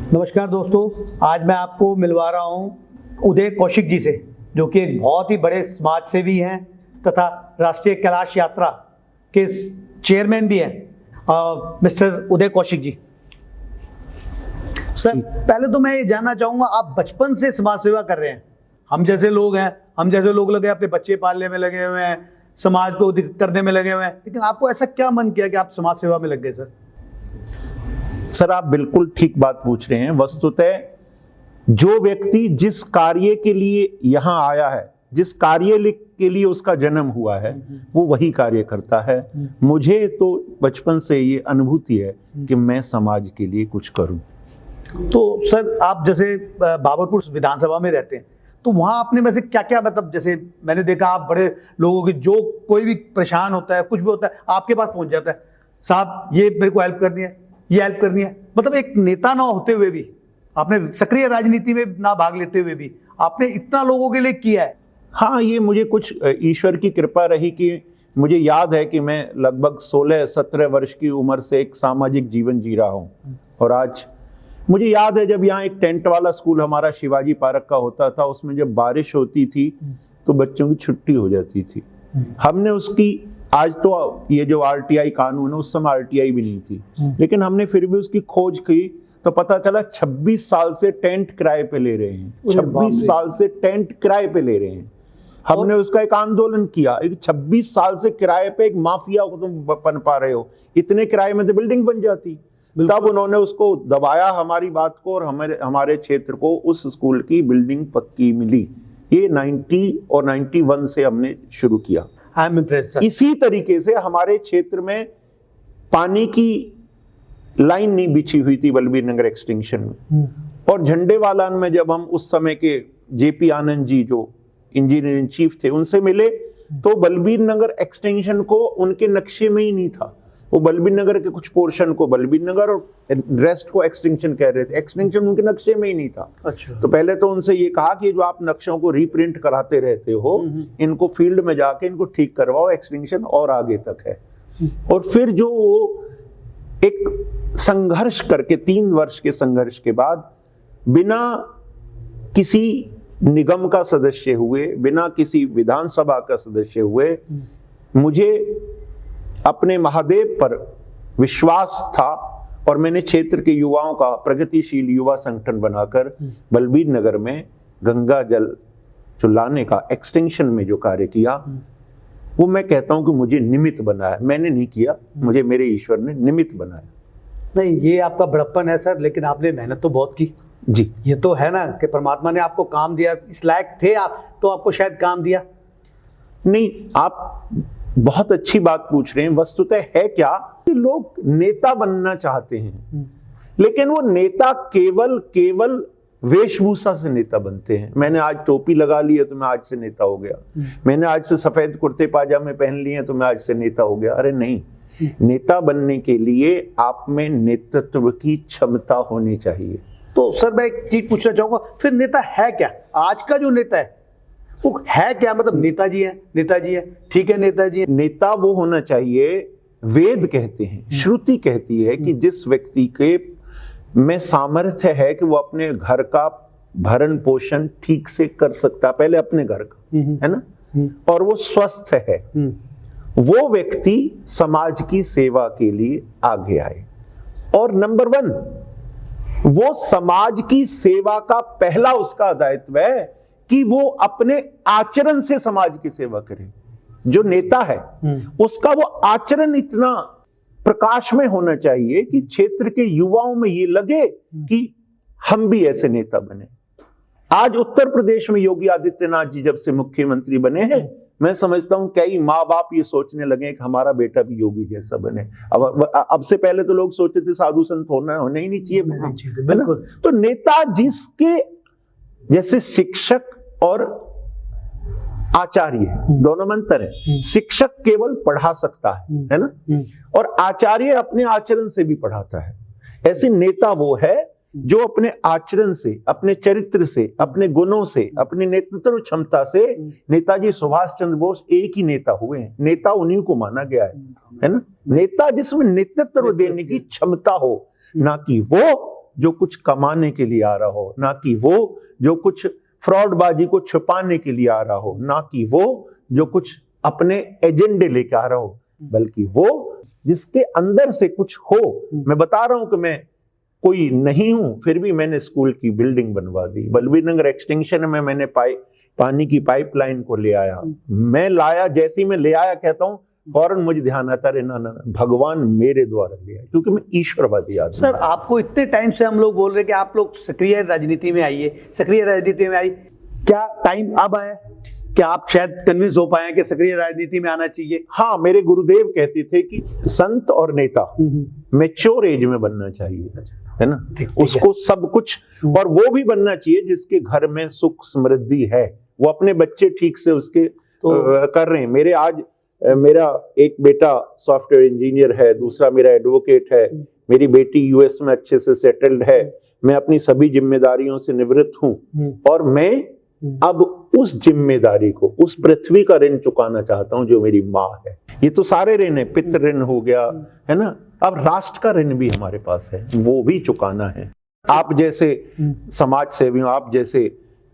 नमस्कार दोस्तों, आज मैं आपको मिलवा रहा हूं उदय कौशिक जी से, जो कि एक बहुत ही बड़े समाज सेवी हैं तथा राष्ट्रीय कैलाश यात्रा के चेयरमैन भी हैं, मिस्टर उदय कौशिक जी। सर, पहले तो मैं ये जानना चाहूँगा, आप बचपन से समाज सेवा कर रहे हैं। हम जैसे लोग हैं, हम जैसे लोग लगे अपने बच्चे पालने में लगे हुए हैं, समाज को करने में लगे हुए हैं, लेकिन आपको ऐसा क्या मन किया कि आप समाज सेवा में लग गए? सर, आप बिल्कुल ठीक बात पूछ रहे हैं। वस्तुतः जो व्यक्ति जिस कार्य के लिए यहाँ आया है, जिस कार्य के लिए उसका जन्म हुआ है, वो वही कार्य करता है। मुझे तो बचपन से ये अनुभूति है कि मैं समाज के लिए कुछ करूं। तो सर, आप जैसे बाबरपुर विधानसभा में रहते हैं, तो वहाँ आपने में से क्या क्या, मतलब जैसे मैंने देखा आप बड़े लोगों की, जो कोई भी परेशान होता है, कुछ भी होता है, आपके पास पहुँच जाता है, साहब ये मेरे को हेल्प करनी है, ये हेल्प करनी है। मतलब एक नेता ना होते हुए भी, आपने सक्रिय राजनीति में ना भाग लेते हुए भी आपने इतना लोगों के लिए किया है। हाँ, ये मुझे कुछ ईश्वर की कृपा रही कि मुझे याद है कि मैं लगभग 16-17 वर्ष की उम्र से एक सामाजिक जीवन जी रहा हूँ। और आज मुझे याद है जब यहाँ एक टेंट वाला स्कूल हमारा शिवाजी पार्क का होता था, उसमें जब बारिश होती थी तो बच्चों की छुट्टी हो जाती थी। हमने उसकी, आज तो ये जो आरटीआई कानून है, उस समय आरटीआई भी नहीं थी, लेकिन हमने फिर भी उसकी खोज की तो पता चला 26 साल से टेंट किराए पे ले रहे हैं। 26 साल से टेंट किराए पे ले रहे हैं। हमने उसका एक आंदोलन किया, एक 26 साल से किराए पे एक माफिया को तुम पनपा रहे हो, इतने किराए में तो बिल्डिंग बन जाती। तब उन्होंने उसको दबाया हमारी बात को, और हमारे क्षेत्र को उस स्कूल की बिल्डिंग पक्की मिली। ये 90 और 91 से हमने शुरू किया। इसी तरीके से हमारे क्षेत्र में पानी की लाइन नहीं बिछी हुई थी बलबीर नगर एक्सटेंशन में। और झंडेवालान में जब हम उस समय के जेपी आनंद जी, जो इंजीनियर इन चीफ थे, उनसे मिले तो बलबीर नगर एक्सटेंशन को उनके नक्शे में ही नहीं था। वो बलबीर नगर के कुछ पोर्शन को बलबीर नगर और रेस्ट को एक्सटेंशन कह रहे थे। एक्सटेंशन उनके नक्शे में ही नहीं था। अच्छा। तो पहले तो उनसे ये कहा कि जो आप नक्शों को रीप्रिंट कराते रहते हो, इनको फील्ड में जाके इनको ठीक करवाओ, एक्सटेंशन और आगे तक है। और फिर जो एक संघर्ष करके 3 वर्ष के संघर्ष के बाद, बिना किसी निगम का सदस्य हुए, बिना किसी विधानसभा का सदस्य हुए, मुझे अपने महादेव पर विश्वास था और मैंने क्षेत्र के युवाओं का प्रगतिशील युवा संगठन बनाकर बलबीर नगर में गंगा जल जो लाने का एक्सटेंशन में जो कार्य किया, वो मैं कहता हूं कि मुझे निमित्त बनाया। मैंने नहीं किया, मुझे मेरे ईश्वर ने निमित्त बनाया। नहीं, ये आपका बड़प्पन है सर, लेकिन आपने मेहनत तो बहुत की जी। ये तो है ना कि परमात्मा ने आपको काम दिया, इस लायक थे आप, तो आपको शायद काम दिया। नहीं, आप बहुत अच्छी बात पूछ रहे हैं। वस्तुतः है क्या कि लोग नेता बनना चाहते हैं, लेकिन वो नेता केवल वेशभूषा से नेता बनते हैं। मैंने आज टोपी लगा ली है तो मैं आज से नेता हो गया, मैंने आज से सफेद कुर्ते पाजामे पहन लिए हैं तो मैं आज से नेता हो गया। अरे नहीं, नेता बनने के लिए आप में नेतृत्व की क्षमता होनी चाहिए। तो सर, मैं एक चीज पूछना चाहूंगा, फिर नेता है क्या? आज का जो नेता है वो है क्या? मतलब नेताजी है, ठीक है, नेताजी है। नेता वो होना चाहिए, वेद कहते हैं, श्रुति कहती है कि जिस व्यक्ति के में सामर्थ्य है कि वो अपने घर का भरण पोषण ठीक से कर सकता, पहले अपने घर का, है ना, और वो स्वस्थ है, वो व्यक्ति समाज की सेवा के लिए आगे आए। और नंबर 1, वो समाज की सेवा का पहला उसका दायित्व है कि वो अपने आचरण से समाज की सेवा करे। जो नेता है उसका वो आचरण इतना प्रकाश में होना चाहिए कि क्षेत्र के युवाओं में ये लगे कि हम भी ऐसे नेता बने। आज उत्तर प्रदेश में योगी आदित्यनाथ जी जब से मुख्यमंत्री बने हैं, मैं समझता हूं कई माँ बाप ये सोचने लगे कि हमारा बेटा भी योगी जैसा बने। अब से पहले तो लोग सोचते थे साधु संत होना ही नहीं चाहिए, बिल्कुल। तो नेता जिसके जैसे शिक्षक और आचार्य दोनों में अंतर है। शिक्षक केवल पढ़ा सकता है ना, और आचार्य अपने आचरण से भी पढ़ाता है। ऐसे नेता वो है जो अपने आचरण से, अपने चरित्र से, अपने गुणों से, अपनी नेतृत्व क्षमता से, नेताजी सुभाष चंद्र बोस एक ही नेता हुए हैं। नेता उन्हीं को माना गया है ना। नेता जिसमें नेतृत्व देने की क्षमता हो, ना कि वो जो कुछ कमाने के लिए आ रहा हो, ना कि वो जो कुछ फ्रॉडबाजी को छुपाने के लिए आ रहा हो, ना कि वो जो कुछ अपने एजेंडे लेके आ रहा हो, बल्कि वो जिसके अंदर से कुछ हो। मैं बता रहा हूं कि मैं कोई नहीं हूं, फिर भी मैंने स्कूल की बिल्डिंग बनवा दी। बलबीर नगर एक्सटेंशन में मैंने पानी की पाइपलाइन को ले आया। मैं लाया, जैसे ही मैं ले आया कहता हूं फौरन मुझे ध्यान आता है, ना भगवान मेरे द्वारा लिया, क्योंकि मैं ईश्वरवादी आदमी। सर आपको इतने टाइम से हम लोग बोल रहे हैं कि आप लोग सक्रिय राजनीति में आइए, सक्रिय राजनीति में आइए, क्या टाइम अब आया? क्या आप शायद कन्विंस हो पाए कि सक्रिय राजनीति में आना चाहिए? हाँ, मेरे गुरुदेव कहते थे कि संत और नेता मैच्योर एज में बनना चाहिए, है ना। उसको सब कुछ, और वो भी बनना चाहिए जिसके घर में सुख समृद्धि है, वो अपने बच्चे ठीक से उसके कर रहे हैं। मेरा एक बेटा सॉफ्टवेयर इंजीनियर है, दूसरा मेरा एडवोकेट है, मेरी बेटी यूएस में अच्छे से सेटल्ड है, मैं अपनी सभी जिम्मेदारियों से निवृत्त हूं, और मैं अब उस जिम्मेदारी को, उस पृथ्वी का ऋण चुकाना चाहता हूं जो मेरी माँ है। ये तो सारे ऋण है, पितृ ऋण हो गया, है ना। अब राष्ट्र का ऋण भी हमारे पास है, वो भी चुकाना है, आप जैसे समाज सेवियों, आप जैसे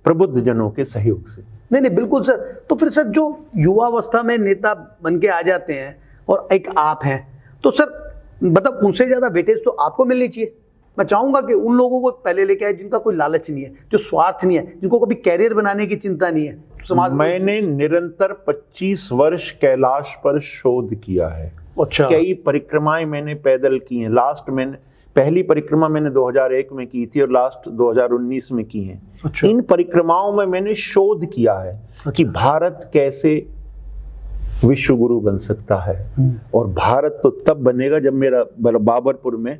प्रबुद्ध जनों के सहयोग से। नहीं बिल्कुल सर। तो फिर सर जो युवावस्था में नेता बन के आ जाते हैं और एक आप हैं, तो सर मतलब उनसे ज्यादा वेटेज तो आपको मिलनी चाहिए। मैं चाहूंगा कि उन लोगों को पहले लेके आए जिनका कोई लालच नहीं है, जो स्वार्थ नहीं है, जिनको कभी कैरियर बनाने की चिंता नहीं है समाज। मैंने निरंतर 25 वर्ष कैलाश पर शोध किया है। अच्छा। कई परिक्रमाएं मैंने पैदल की हैं। पहली परिक्रमा मैंने 2001 में की थी और लास्ट 2019 में की है। अच्छा। इन परिक्रमाओं में मैंने शोध किया है कि भारत कैसे विश्व गुरु बन सकता है, और भारत तो तब बनेगा जब मेरा बाबरपुर में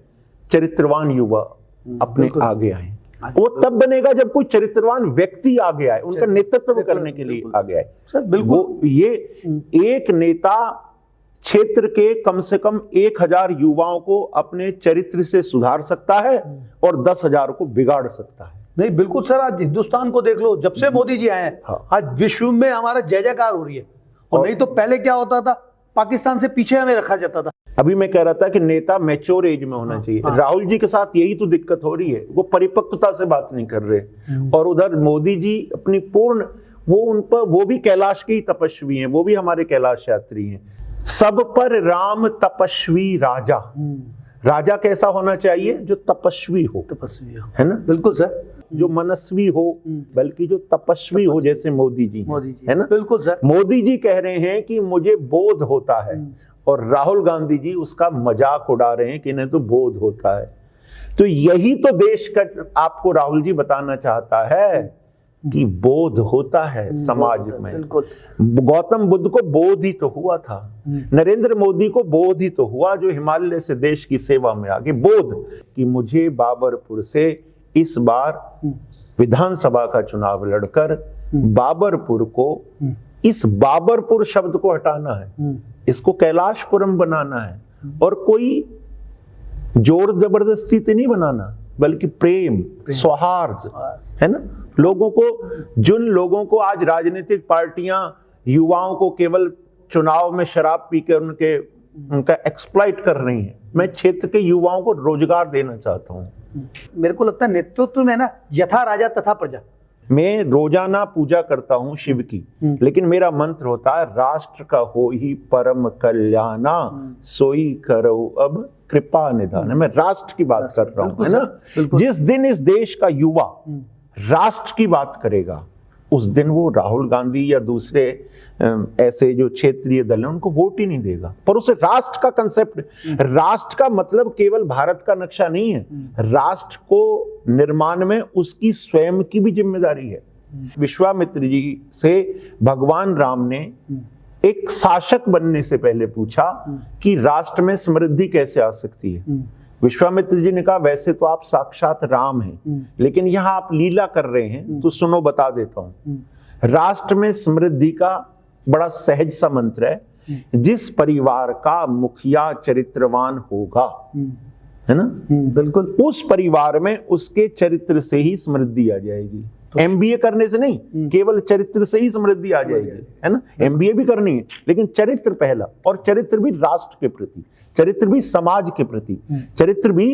चरित्रवान युवा अपने आगे आए। वो तब बनेगा जब कोई चरित्रवान व्यक्ति आगे आए, उनका नेतृत्व करने के लिए आगे आए। सर बिल्कुल, ये एक नेता क्षेत्र के कम से कम 1000 युवाओं को अपने चरित्र से सुधार सकता है और 10,000 को बिगाड़ सकता है। नहीं बिल्कुल सर, आज हिंदुस्तान को देख लो, जब से मोदी जी आए हैं, हाँ। आज विश्व में हमारा जय जयकार हो रही है। और नहीं तो पहले क्या होता था, पाकिस्तान से पीछे हमें रखा जाता था। अभी मैं कह रहा था कि नेता मैच्योर एज में होना चाहिए। राहुल जी के साथ यही तो दिक्कत हो रही है, वो परिपक्वता से बात नहीं कर रहे। और उधर मोदी जी अपनी पूर्ण, वो भी कैलाश के ही तपस्वी हैं, वो भी हमारे कैलाश यात्री हैं। सब पर राम तपस्वी राजा। राजा कैसा होना चाहिए? जो तपस्वी हो, है ना। बिल्कुल सर। जो मनस्वी हो, बल्कि जो तपस्वी हो, जैसे मोदी जी है ना। बिल्कुल सर। मोदी जी कह रहे हैं कि मुझे बोध होता है, और राहुल गांधी जी उसका मजाक उड़ा रहे हैं कि इन्हें तो बोध होता है। तो यही तो देश का आपको राहुल जी बताना चाहता है कि बोध होता है समाज में। गौतम बुद्ध को बोध ही तो हुआ था, नरेंद्र मोदी को बोध ही तो हुआ, जो हिमालय से देश की सेवा में आगे। बोध कि मुझे बाबरपुर से इस बार विधानसभा का चुनाव लड़कर बाबरपुर को, इस बाबरपुर शब्द को हटाना है, इसको कैलाशपुरम बनाना है, और कोई जोर जबरदस्ती से नहीं बनाना, बल्कि प्रेम सौहार्द, है ना। लोगों को, जिन लोगों को आज राजनीतिक पार्टियां युवाओं को केवल चुनाव में शराब पीकर उनका एक्सप्लॉइट कर रही हैं, मैं क्षेत्र के युवाओं को रोजगार देना चाहता हूं। मेरे को लगता है नेतृत्व में ना यथा राजा तथा प्रजा। मैं रोजाना पूजा करता हूं शिव की, लेकिन मेरा मंत्र होता है राष्ट्र का हो ही परम कल्याणा, सोई करो अब कृपा निधान। मैं राष्ट्र की बात कर रहा हूं, है ना। जिस दिन इस देश का युवा राष्ट्र की बात करेगा, उस दिन वो राहुल गांधी या दूसरे ऐसे जो क्षेत्रीय दल हैं उनको वोट ही नहीं देगा। पर उसे राष्ट्र का कंसेप्ट, राष्ट्र का मतलब केवल भारत का नक्शा नहीं है, राष्ट्र को निर्माण में उसकी स्वयं की भी जिम्मेदारी है। विश्वामित्र जी से भगवान राम ने एक शासक बनने से पहले पूछा कि राष्ट्र में समृद्धि कैसे आ सकती है। विश्वामित्र जी ने कहा, वैसे तो आप साक्षात राम हैं, लेकिन यहां आप लीला कर रहे हैं, तो सुनो बता देता हूं। राष्ट्र में समृद्धि का बड़ा सहज सा मंत्र है, जिस परिवार का मुखिया चरित्रवान होगा, है ना, बिल्कुल, उस परिवार में उसके चरित्र से ही समृद्धि आ जाएगी। MBA करने से नहीं, केवल चरित्र से ही समृद्धि आ जाएगी, है ना। MBA भी करनी है, लेकिन चरित्र पहला, और चरित्र भी राष्ट्र के प्रति, चरित्र भी समाज के प्रति, चरित्र भी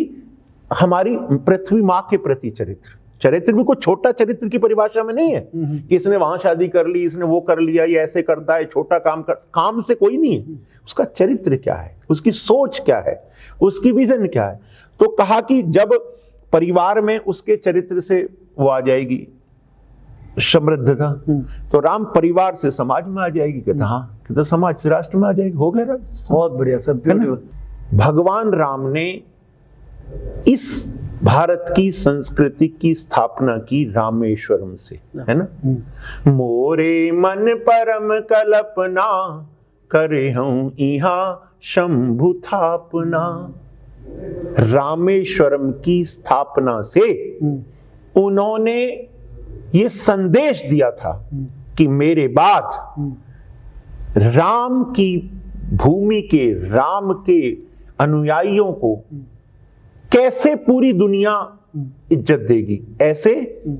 हमारी पृथ्वी माँ के प्रति चरित्र, चरित्र भी कोई छोटा चरित्र की परिभाषा में नहीं है कि इसने वहां शादी कर ली, इसने वो कर लिया, ये ऐसे करता है, छोटा काम से कोई नहीं है। उसका चरित्र क्या है, उसकी सोच क्या है, उसकी विजन क्या है। तो कहा कि जब परिवार में उसके चरित्र से वो आ जाएगी समृद्धता, तो राम परिवार से समाज में आ जाएगी। कहता हाँ, कहता समाज से राष्ट्र में आ जाएगी। हो गया राष्ट्र। बहुत बढ़िया सर, ब्यूटीफुल। भगवान राम ने इस भारत की संस्कृति की स्थापना की रामेश्वरम से, है ना। मोरे मन परम कल्पना करे हूं इहा शंभु थापना। रामेश्वरम की स्थापना से उन्होंने ये संदेश दिया था कि मेरे बाद राम की भूमि के, राम के अनुयायियों को कैसे पूरी दुनिया इज्जत देगी, ऐसे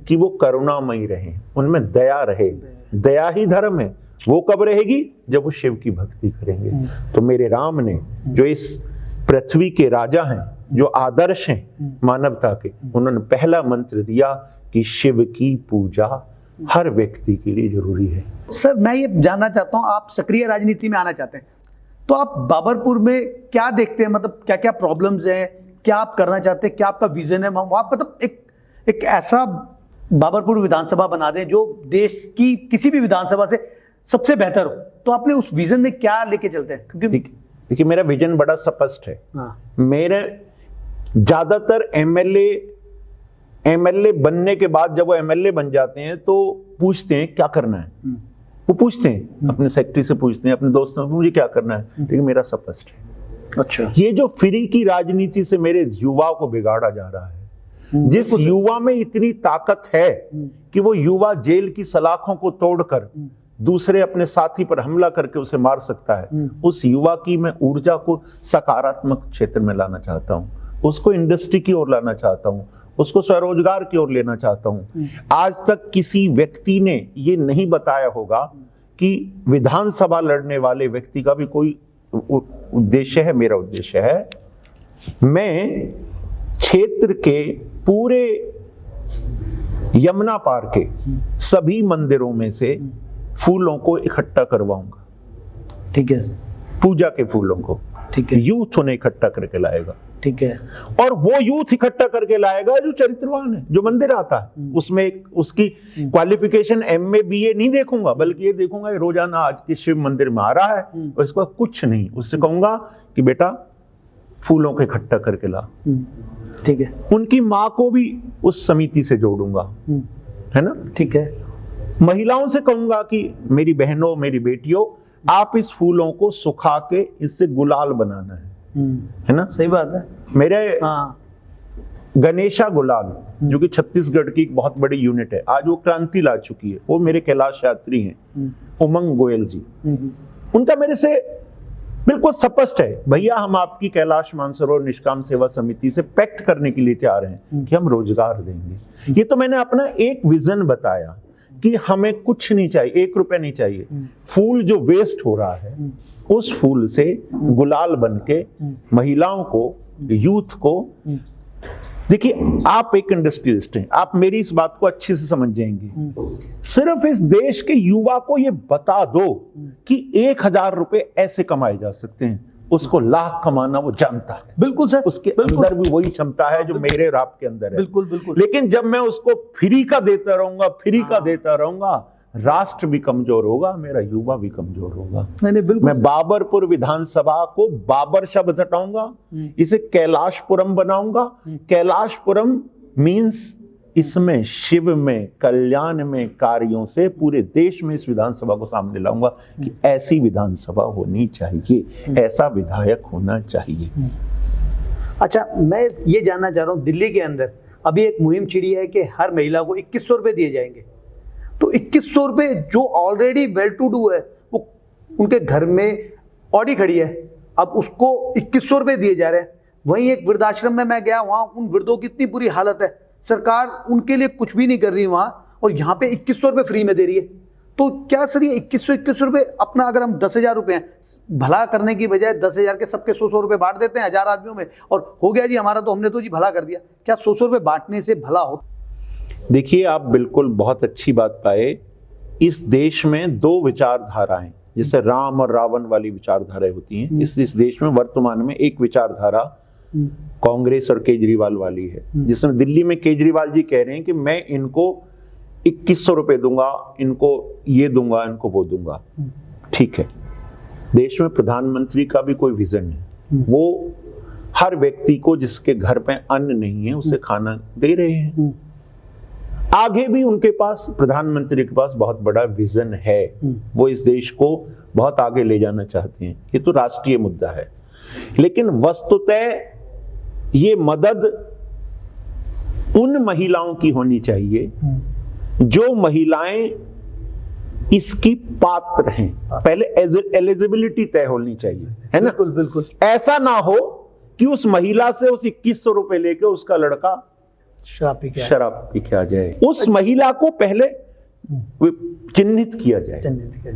कि वो करुणामयी रहे, उनमें दया रहे। दया ही धर्म है। वो कब रहेगी? जब वो शिव की भक्ति करेंगे। तो मेरे राम ने, जो इस पृथ्वी के राजा हैं, जो आदर्श हैं मानवता के, उन्होंने पहला मंत्र दिया कि शिव की पूजा हर व्यक्ति के लिए जरूरी है। सर मैं ये जानना चाहता हूँ, आप सक्रिय राजनीति में आना चाहते हैं, तो आप बाबरपुर में क्या देखते हैं? मतलब क्या क्या प्रॉब्लम्स हैं, क्या आप करना चाहते हैं, क्या आपका विजन है वहाँ? मतलब एक ऐसा बाबरपुर विधानसभा बना दें जो देश की किसी भी विधानसभा से सबसे बेहतर हो। तो आपने उस विजन में क्या लेके चलते हैं? क्योंकि देखिए मेरा विजन बड़ा स्पष्ट है। हाँ। मेरे ज्यादातर एमएलए बनने के बाद जब वो एमएलए बन जाते हैं तो पूछते हैं क्या करना है। वो पूछते हैं, अपने सेक्रेटरी से पूछते हैं, अपने दोस्तों से, मुझे क्या करना है। लेकिन मेरा स्पष्ट है। अच्छा। ये जो फ्री की राजनीति से मेरे युवा को बिगाड़ा जा रहा है, जिस युवा में इतनी ताकत है कि वो युवा जेल की सलाखों को तोड़कर दूसरे अपने साथी पर हमला करके उसे मार सकता है, उस युवा की मैं ऊर्जा को सकारात्मक क्षेत्र में लाना चाहता हूँ, उसको इंडस्ट्री की ओर लाना चाहता हूँ, उसको स्वरोजगार की ओर लेना चाहता हूँ। आज तक किसी व्यक्ति ने ये नहीं बताया होगा कि विधानसभा लड़ने वाले व्यक्ति का भी कोई उद्देश्य है। मेरा उद्देश्य है, मैं क्षेत्र के पूरे यमुना पार के सभी मंदिरों में से फूलों को इकट्ठा करवाऊंगा। ठीक है। पूजा के फूलों को, ठीक है। यूथ उन्हें इकट्ठा करके लाएगा। ठीक है। और वो यूथ इकट्ठा करके लाएगा जो चरित्रवान है, जो मंदिर आता है। उसमें उसकी क्वालिफिकेशन एमए बीए नहीं देखूंगा, बल्कि ये देखूंगा रोजाना आज के शिव मंदिर में आ रहा है और इसको कुछ नहीं, उससे कहूंगा कि बेटा फूलों को इकट्ठा करके ला। ठीक है। उनकी माँ को भी उस समिति से जोड़ूंगा, है ना। ठीक है। महिलाओं से कहूंगा कि मेरी बहनों, मेरी बेटियों, आप इस फूलों को सुखा के इससे गुलाल बनाना है ना। सही बात है। मेरे हाँ। गणेशा गुलाल जो कि छत्तीसगढ़ की एक बहुत बड़ी यूनिट है, आज वो क्रांति ला चुकी है, वो मेरे कैलाश यात्री हैं, उमंग गोयल जी। उनका मेरे से बिल्कुल स्पष्ट है, भैया हम आपकी कैलाश मानसरोवर निष्काम सेवा समिति से पैक्ट करने के लिए तैयार हैं कि हम रोजगार देंगे। ये तो मैंने अपना एक विजन बताया कि हमें कुछ नहीं चाहिए, 1 रुपया नहीं चाहिए। फूल जो वेस्ट हो रहा है, उस फूल से गुलाल बनके महिलाओं को, यूथ को, देखिए आप एक इंडस्ट्रियलिस्ट हैं, आप मेरी इस बात को अच्छे से समझ जाएंगे। सिर्फ इस देश के युवा को ये बता दो कि 1000 रुपए ऐसे कमाए जा सकते हैं, उसको लाख कमाना वो जानता है। बिल्कुल सर। उसके अंदर भी वही क्षमता है जो मेरे और आपके अंदर है। बिल्कुल बिल्कुल। लेकिन जब मैं उसको फ्री का देता रहूंगा, फ्री का देता रहूंगा, राष्ट्र भी कमजोर होगा, मेरा युवा भी कमीजोर होगा। नहीं बिल्कुल। मैं बाबरपुर विधानसभा को बाबर शब्द हटाऊंगा, इसे कैलाशपुरम बनाऊंगा। कैलाशपुरम मीन्स इसमें शिव में, कल्याण में कार्यों से पूरे देश में इस विधानसभा को सामने लाऊंगा कि ऐसी विधानसभा होनी चाहिए, ऐसा विधायक होना चाहिए। अच्छा, मैं ये जानना चाह रहा हूँ, दिल्ली के अंदर अभी एक मुहिम छिड़ी है कि हर महिला को 2100 रुपए दिए जाएंगे। तो 2100 रुपए जो ऑलरेडी वेल टू डू है, वो उनके घर में ऑडी खड़ी है, अब उसको 2100 रुपए दिए जा रहे हैं। वहीं एक वृद्धाश्रम में मैं गया, वहां उन वृद्धों की इतनी बुरी हालत है, सरकार उनके लिए कुछ भी नहीं कर रही वहां, और यहाँ पे 2100 रुपए फ्री में दे रही है। तो क्या सर ये 2121 रुपए अपना, अगर हम 10,000 रुपए हैं भला करने की बजाय 10,000 के सबके 100 रुपए बांट देते हैं 1000 आदमियों में और हो गया जी हमारा, तो हमने तो जी भला कर दिया। क्या 100 रुपए बांटने से भला हो? देखिए, आप बिल्कुल बहुत अच्छी बात पाए। इस देश में दो विचारधाराएं, जैसे राम और रावण वाली विचारधाराएं होती हैं, इस देश में वर्तमान में एक विचारधारा कांग्रेस और केजरीवाल वाली है, जिसमें दिल्ली में केजरीवाल जी कह रहे हैं कि मैं इनको 2100 रुपए दूंगा, इनको ये दूंगा, इनको वो दूंगा। ठीक है, देश में प्रधानमंत्री का भी कोई विजन है, वो हर व्यक्ति को जिसके घर पे अन्न नहीं है उसे खाना दे रहे हैं। आगे भी उनके पास, प्रधानमंत्री के पास बहुत बड़ा विजन है, वो इस देश को बहुत आगे ले जाना चाहते हैं, ये तो राष्ट्रीय मुद्दा है। लेकिन वस्तुतः ये मदद उन महिलाओं की होनी चाहिए जो महिलाएं इसकी पात्र हैं। पहले एलिजिबिलिटी तय होनी चाहिए, है ना? बिल्कुल बिल्कुल। ऐसा ना हो कि उस महिला से उस 2100 रुपए लेके उसका लड़का शराब पी के आ जाए। उस महिला को पहले चिन्हित किया जाए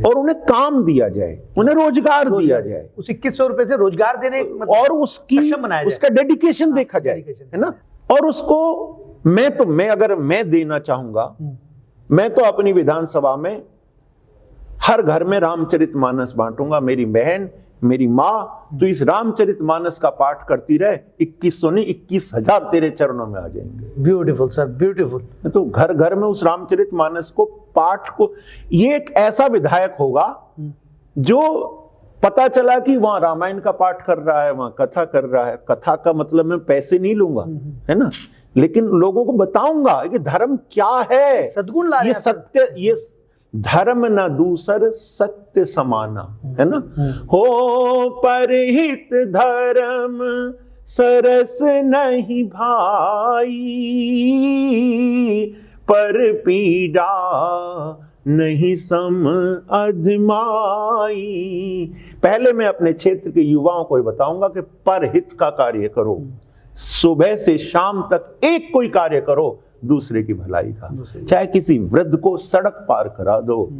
और उन्हें काम दिया जाए, उन्हें रोजगार दिया जाए, उस 2100 रुपए से रोजगार देने और उसका डेडिकेशन देखा जाए, है ना? और उसको मैं अगर मैं देना चाहूंगा, मैं तो अपनी विधानसभा में हर घर में रामचरितमानस बांटूंगा। मेरी बहन, मेरी माँ तो इस रामचरितमानस का पाठ करती रहे, 2100 नहीं 21,000 तेरे चरणों में आ जाएंगे। Beautiful sir, beautiful. तो घर घर में उस रामचरितमानस को, पाठ को, ये एक ऐसा विधायक होगा जो पता चला कि वहां रामायण का पाठ कर रहा है, वहां कथा कर रहा है। कथा का मतलब मैं पैसे नहीं लूंगा, है ना, लेकिन लोगों को बताऊंगा कि धर्म क्या है, सद्गुण ला रहे हैं। ये सत्य, ये धर्म न दूसर सत्य समाना, है ना। हो परहित धर्म सरस नहीं भाई, पर पीड़ा नहीं सम अधमाई। पहले मैं अपने क्षेत्र के युवाओं को बताऊंगा कि परहित का कार्य करो, सुबह से शाम तक एक कोई कार्य करो दूसरे की भलाई का। चाहे किसी वृद्ध को सड़क पार करा दो,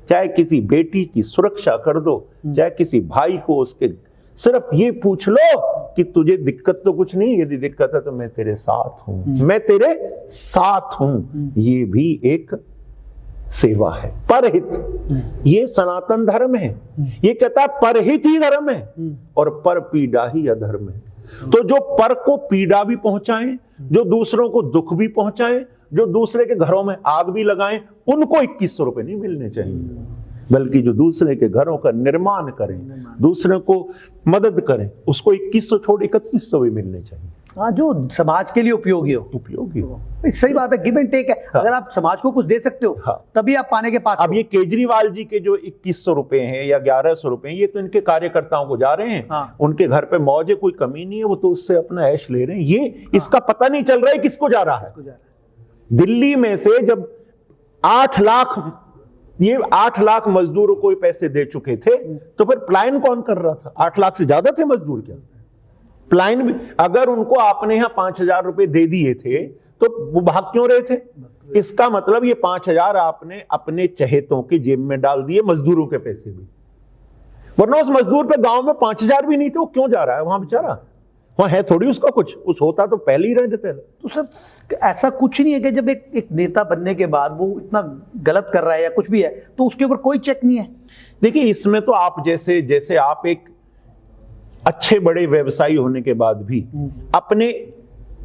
चाहे किसी बेटी की सुरक्षा कर दो, चाहे किसी भाई को उसके, सिर्फ ये पूछ लो कि तुझे दिक्कत तो कुछ नहीं, यदि दिक्कत है तो मैं तेरे साथ हूं, मैं तेरे साथ हूं। ये भी एक सेवा है। परहित ये सनातन धर्म है, ये कहता है परहित ही धर्म है और पर पीड़ा ही अधर्म है। तो जो पर को पीड़ा भी पहुंचाएं, जो दूसरों को दुख भी पहुंचाएं, जो दूसरे के घरों में आग भी लगाएं, उनको 2100 रुपए नहीं मिलने चाहिए, बल्कि जो दूसरे के घरों का निर्माण करें, दूसरे को मदद करें, उसको 2100 छोड़ 3100 भी मिलने चाहिए। हाँ, जो समाज के लिए उपयोगी हो। सही बात है, गिव एंड टेक है। हाँ। अगर आप समाज को कुछ दे सकते हो, हाँ, तभी आप पाने के पात्र। अब ये केजरीवाल जी के जो 2100 रुपए हैं या 1100 रुपए हैं, ये तो इनके कार्यकर्ताओं को जा रहे हैं। हाँ। उनके घर पे मौज है, कोई कमी नहीं है, वो तो उससे अपना ऐश ले रहे हैं। ये हाँ। इसका पता नहीं चल रहा है किसको जा रहा है। दिल्ली में से जब 8 लाख मजदूरों को पैसे दे चुके थे, तो फिर पलायन कौन कर रहा था? 8 लाख से ज्यादा थे मजदूर। क्या पलायन भी, अगर उनको आपने यहां 5000 रुपए दे दिए थे तो वो भाग क्यों रहे थे? इसका मतलब ये 5000 आपने अपने चहेतों की जेब में डाल दिए, मजदूरों के पैसे भी। वरना उस मजदूर पे गांव में 5000 भी नहीं थे, वो क्यों जा रहा है वहां बेचारा? वहां है थोड़ी उसका कुछ होता तो पहले ही रह जाते। तो सर ऐसा कुछ नहीं है कि जब एक नेता बनने के बाद वो इतना गलत कर रहा है या कुछ भी है तो उसके ऊपर कोई चेक नहीं है? देखिए, इसमें तो आप जैसे आप एक अच्छे बड़े व्यवसायी होने के बाद भी अपने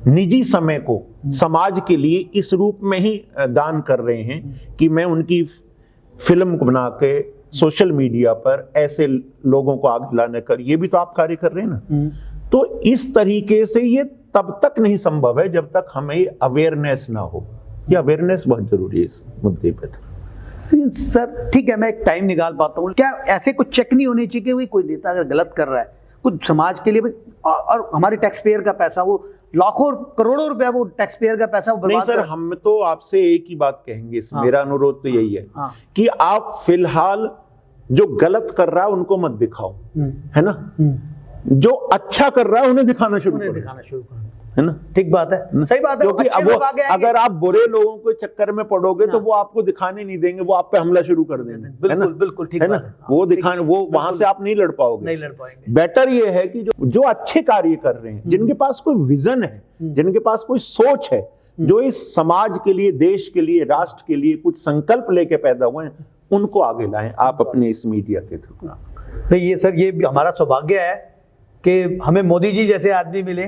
निजी समय को समाज के लिए इस रूप में ही दान कर रहे हैं कि मैं उनकी फिल्म को बना के सोशल मीडिया पर ऐसे लोगों को आगे लाने कर, ये भी तो आप कार्य कर रहे हैं ना। तो इस तरीके से ये तब तक नहीं संभव है जब तक हमें अवेयरनेस ना हो। ये अवेयरनेस बहुत जरूरी है इस मुद्दे पे। सर ठीक है, मैं एक टाइम निकाल पाता हूँ, क्या ऐसे कुछ चेक नहीं होने चाहिए कि कोई नेता अगर गलत कर रहा है कुछ समाज के लिए, और हमारे टैक्स पेयर का पैसा, वो लाखों करोड़ों रुपया वो टैक्स पेयर का पैसा वो नहीं सर, हम तो आपसे एक ही बात कहेंगे, हाँ, मेरा अनुरोध तो यही है, हाँ, कि आप फिलहाल जो गलत कर रहा है उनको मत दिखाओ, है ना। जो अच्छा कर रहा है उन्हें दिखाना शुरू करो, है ना? ठीक बात है, सही बात है। क्योंकि अच्छे अब लोग आगे आएंगे। अगर आप बुरे लोगों के चक्कर में पड़ोगे तो वो आपको दिखाने नहीं देंगे, वो आप पे हमला शुरू कर देंगे, है ना? बिल्कुल बिल्कुल ठीक है ना? बात है। वो दिखाने, वो वहां से आप नहीं लड़ पाओगे, नहीं लड़ पाएंगे। बेटर ये है कि जो अच्छे कार्य कर रहे हैं, जिनके पास कोई विजन है, जिनके पास कोई सोच है, जो इस समाज के लिए, देश के लिए, राष्ट्र के लिए कुछ संकल्प लेके पैदा हुए हैं, उनको आगे लाएं आप अपने इस मीडिया के थ्रू। नहीं ये सर, ये हमारा सौभाग्य है कि हमें मोदी जी जैसे आदमी मिले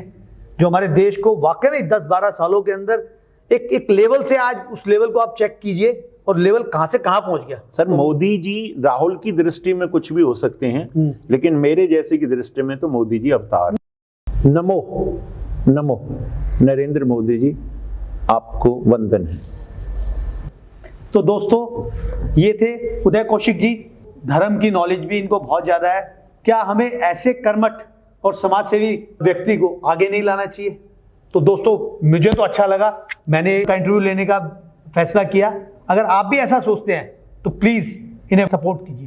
जो हमारे देश को वाकई में 10-12 सालों के अंदर एक लेवल से, आज उस लेवल को आप चेक कीजिए और लेवल कहां से कहां पहुंच गया। सर मोदी जी, राहुल की दृष्टि में कुछ भी हो सकते हैं, लेकिन मेरे जैसे की दृष्टि में तो मोदी जी अवतार। नमो नमो नरेंद्र मोदी जी, आपको वंदन है। तो दोस्तों, ये थे उदय कौशिक जी। धर्म की नॉलेज भी इनको बहुत ज्यादा है। क्या हमें ऐसे कर्मठ और समाजसेवी व्यक्ति को आगे नहीं लाना चाहिए? तो दोस्तों, मुझे तो अच्छा लगा, मैंने इनका इंटरव्यू लेने का फैसला किया। अगर आप भी ऐसा सोचते हैं तो प्लीज इन्हें सपोर्ट कीजिए।